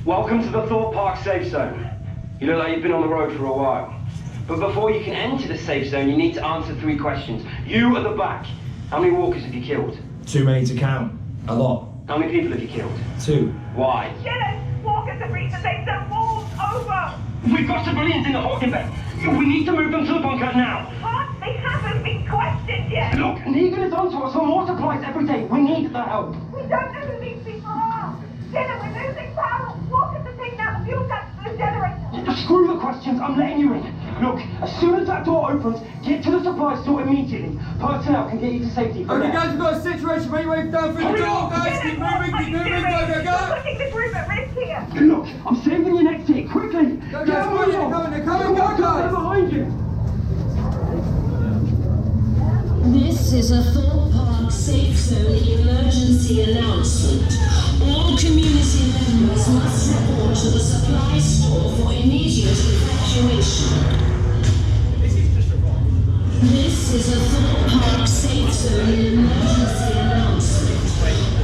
Welcome to the Thorpe Park safe zone. You look like you've been on the road for a while. But before you can enter the safe zone, you need to answer 3 questions. You at the back. How many walkers have you killed? Too many to count. A lot. How many people have you killed? 2. Why? Dennis, walkers have reached the safe zone walls. Over. We've got civilians in the holding bay. We need to move them to the bunker now. What? They haven't been questioned yet. Look, Negan is onto us for more supplies every day. We need the help. We don't know who these people are. Dennis, we're losing power. Walkers are taking out the fuel tanks for the generator. Screw the questions. I'm letting you in. Look, as soon as that door opens, get to the supply store immediately. Personnel can get you to safety from Okay, there. guys, we've got a situation. Make your way down through the door, guys. Keep moving, go, You're putting the group at risk here. Look, I'm saving your next hit. Quickly. Go, guys, come on, they're coming, go, guys. Behind you. This is a Thorpe Park safe zone emergency announcement. All community members must report to the supply store for immediate evacuation. This is a Thorpe Park safe zone emergency announcement.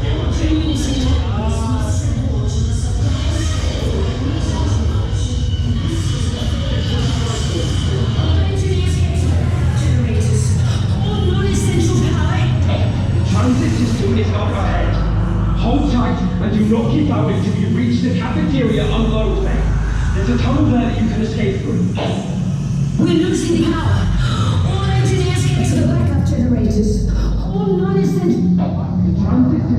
All community members must report to the supply store for immediate evacuation. All engineers get generators. All non-essential power. Transit system is up ahead. Hold tight and do not keep going until you reach the cafeteria unload bay. There's a tunnel there that you can escape through. We're losing power. All engineers get to the backup generators. All non-essential. The transit